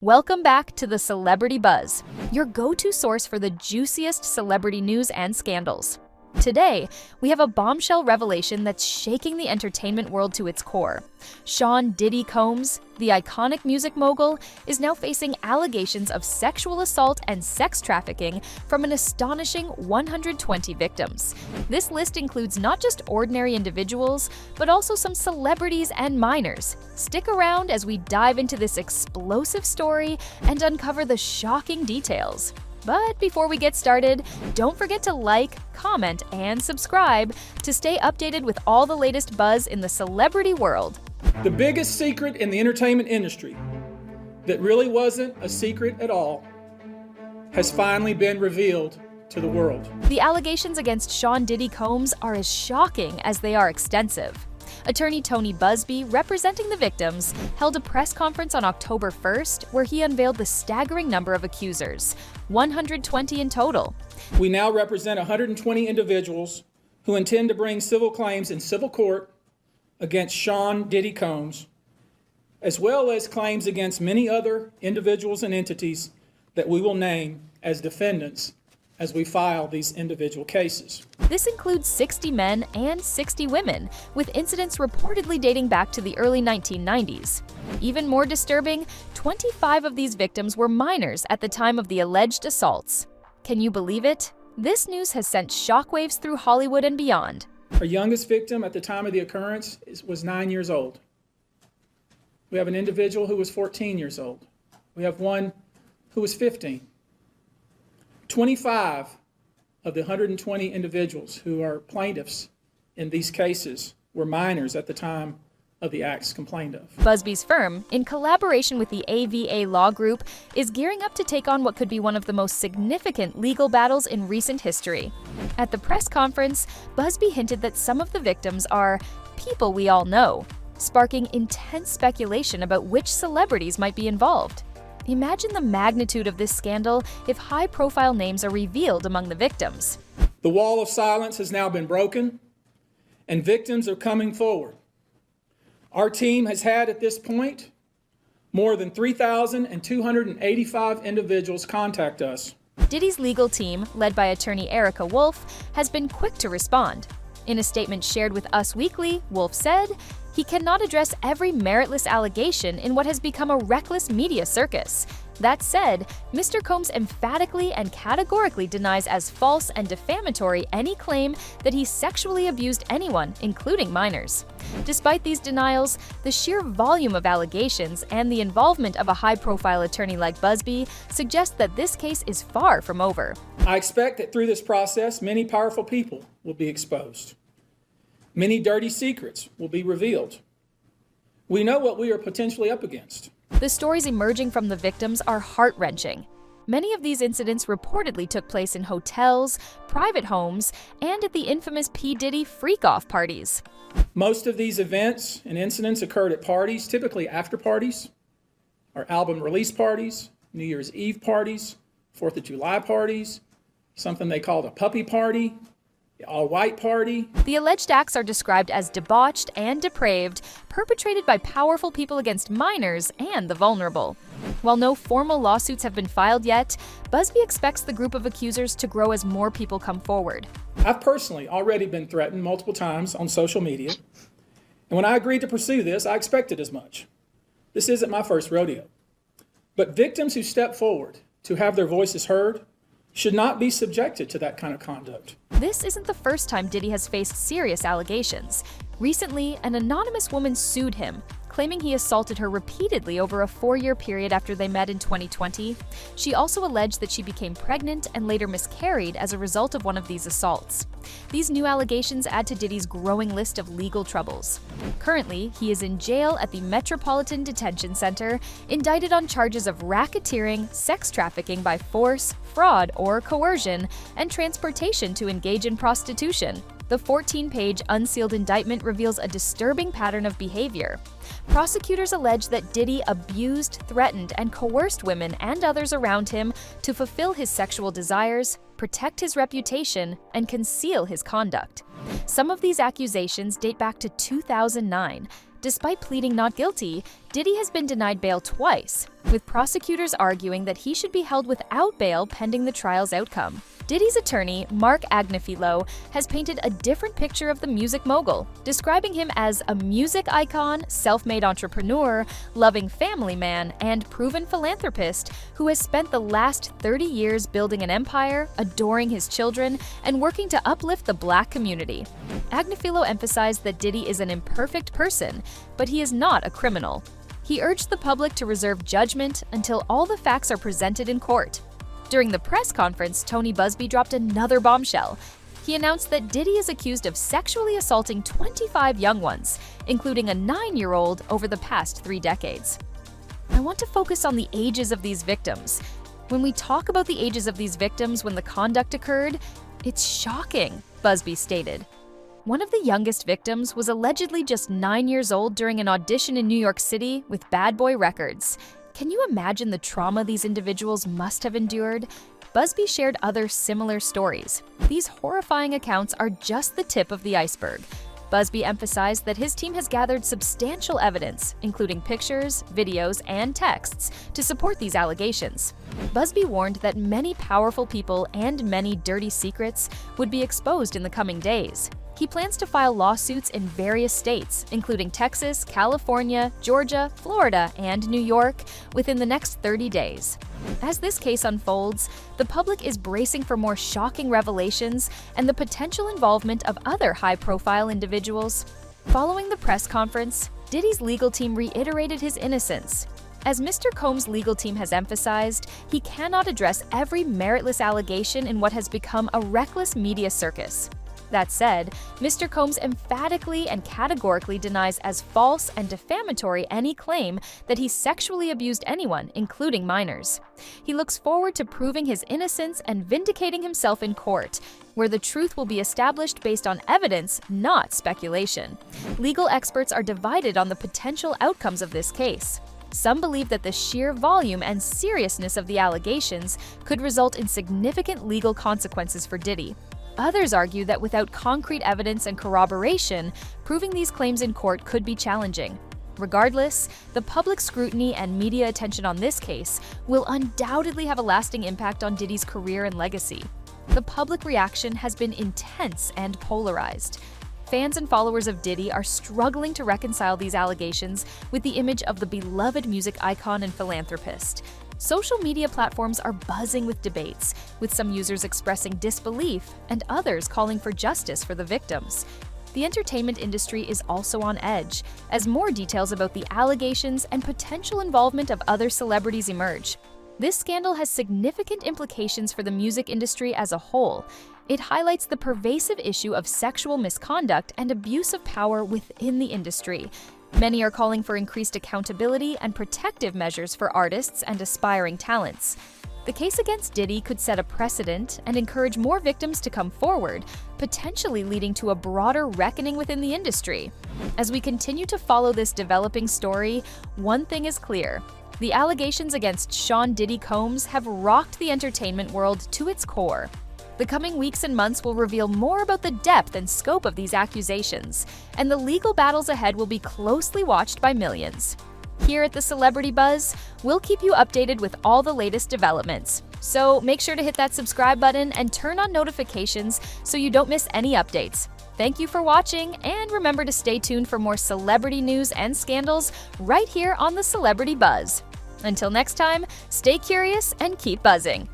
Welcome back to the Celebrity Buzz, your go-to source for the juiciest celebrity news and scandals. Today, we have a bombshell revelation that's shaking the entertainment world to its core. Sean Diddy Combs, the iconic music mogul, is now facing allegations of sexual assault and sex trafficking from an astonishing 120 victims. This list includes not just ordinary individuals, but also some celebrities and minors. Stick around as we dive into this explosive story and uncover the shocking details. But before we get started, don't forget to like, comment, and subscribe to stay updated with all the latest buzz in the celebrity world. The biggest secret in the entertainment industry that really wasn't a secret at all has finally been revealed to the world. The allegations against Sean Diddy Combs are as shocking as they are extensive. Attorney Tony Buzbee, representing the victims, held a press conference on October 1st where he unveiled the staggering number of accusers, 120 in total. We now represent 120 individuals who intend to bring civil claims in civil court against Sean Diddy Combs, as well as claims against many other individuals and entities that we will name as defendants as we file these individual cases. This includes 60 men and 60 women, with incidents reportedly dating back to the early 1990s. Even more disturbing, 25 of these victims were minors at the time of the alleged assaults. Can you believe it? This news has sent shockwaves through Hollywood and beyond. Our youngest victim at the time of the occurrence was 9 years old. We have an individual who was 14 years old. We have one who was 15. 25 of the 120 individuals who are plaintiffs in these cases were minors at the time of the acts complained of. Buzbee's firm, in collaboration with the AVA Law Group, is gearing up to take on what could be one of the most significant legal battles in recent history. At the press conference, Buzbee hinted that some of the victims are people we all know, sparking intense speculation about which celebrities might be involved. Imagine the magnitude of this scandal if high-profile names are revealed among the victims. The wall of silence has now been broken, and victims are coming forward. Our team has had, at this point, more than 3,285 individuals contact us. Diddy's legal team, led by attorney Erica Wolf, has been quick to respond. In a statement shared with Us Weekly, Wolf said, he cannot address every meritless allegation in what has become a reckless media circus. That said, Mr. Combs emphatically and categorically denies as false and defamatory any claim that he sexually abused anyone, including minors. Despite these denials, the sheer volume of allegations and the involvement of a high-profile attorney like Buzbee suggest that this case is far from over. I expect that through this process, many powerful people will be exposed. Many dirty secrets will be revealed. We know what we are potentially up against. The stories emerging from the victims are heart-wrenching. Many of these incidents reportedly took place in hotels, private homes, and at the infamous P. Diddy freak-off parties. Most of these events and incidents occurred at parties, typically after parties, or album release parties, New Year's Eve parties, 4th of July parties, something they called a puppy party, all-white party. The alleged acts are described as debauched and depraved, perpetrated by powerful people against minors and the vulnerable. While no formal lawsuits have been filed yet, Buzbee expects the group of accusers to grow as more people come forward. I've personally already been threatened multiple times on social media, and when I agreed to pursue this, I expected as much. This isn't my first rodeo. But victims who step forward to have their voices heard should not be subjected to that kind of conduct. This isn't the first time Diddy has faced serious allegations. Recently, an anonymous woman sued him, claiming he assaulted her repeatedly over a 4-year period after they met in 2020. She also alleged that she became pregnant and later miscarried as a result of one of these assaults. These new allegations add to Diddy's growing list of legal troubles. Currently, he is in jail at the Metropolitan Detention Center, indicted on charges of racketeering, sex trafficking by force, fraud or coercion, and transportation to engage in prostitution. The 14-page unsealed indictment reveals a disturbing pattern of behavior. Prosecutors allege that Diddy abused, threatened, and coerced women and others around him to fulfill his sexual desires, protect his reputation, and conceal his conduct. Some of these accusations date back to 2009. Despite pleading not guilty, Diddy has been denied bail twice, with prosecutors arguing that he should be held without bail pending the trial's outcome. Diddy's attorney, Mark Agnifilo, has painted a different picture of the music mogul, describing him as a music icon, self-made entrepreneur, loving family man, and proven philanthropist who has spent the last 30 years building an empire, adoring his children, and working to uplift the Black community. Agnifilo emphasized that Diddy is an imperfect person, but he is not a criminal. He urged the public to reserve judgment until all the facts are presented in court. During the press conference, Tony Buzbee dropped another bombshell. He announced that Diddy is accused of sexually assaulting 25 young ones, including a 9-year-old over the past 3 decades. I want to focus on the ages of these victims. When we talk about the ages of these victims when the conduct occurred, it's shocking, Buzbee stated. One of the youngest victims was allegedly just 9 years old during an audition in New York City with Bad Boy Records. Can you imagine the trauma these individuals must have endured? Buzbee shared other similar stories. These horrifying accounts are just the tip of the iceberg. Buzbee emphasized that his team has gathered substantial evidence, including pictures, videos, and texts, to support these allegations. Buzbee warned that many powerful people and many dirty secrets would be exposed in the coming days. He plans to file lawsuits in various states, including Texas, California, Georgia, Florida, and New York, within the next 30 days. As this case unfolds, the public is bracing for more shocking revelations and the potential involvement of other high-profile individuals. Following the press conference, Diddy's legal team reiterated his innocence. As Mr. Combs' legal team has emphasized, he cannot address every meritless allegation in what has become a reckless media circus. That said, Mr. Combs emphatically and categorically denies as false and defamatory any claim that he sexually abused anyone, including minors. He looks forward to proving his innocence and vindicating himself in court, where the truth will be established based on evidence, not speculation. Legal experts are divided on the potential outcomes of this case. Some believe that the sheer volume and seriousness of the allegations could result in significant legal consequences for Diddy. Others argue that without concrete evidence and corroboration, proving these claims in court could be challenging. Regardless, the public scrutiny and media attention on this case will undoubtedly have a lasting impact on Diddy's career and legacy. The public reaction has been intense and polarized. Fans and followers of Diddy are struggling to reconcile these allegations with the image of the beloved music icon and philanthropist. Social media platforms are buzzing with debates, with some users expressing disbelief and others calling for justice for the victims. The entertainment industry is also on edge, as more details about the allegations and potential involvement of other celebrities emerge. This scandal has significant implications for the music industry as a whole. It highlights the pervasive issue of sexual misconduct and abuse of power within the industry. Many are calling for increased accountability and protective measures for artists and aspiring talents. The case against Diddy could set a precedent and encourage more victims to come forward, potentially leading to a broader reckoning within the industry. As we continue to follow this developing story, one thing is clear. The allegations against Sean Diddy Combs have rocked the entertainment world to its core. The coming weeks and months will reveal more about the depth and scope of these accusations, and the legal battles ahead will be closely watched by millions. Here at the Celebrity Buzz, we'll keep you updated with all the latest developments. So make sure to hit that subscribe button and turn on notifications so you don't miss any updates. Thank you for watching, and remember to stay tuned for more celebrity news and scandals right here on the Celebrity Buzz. Until next time, stay curious and keep buzzing.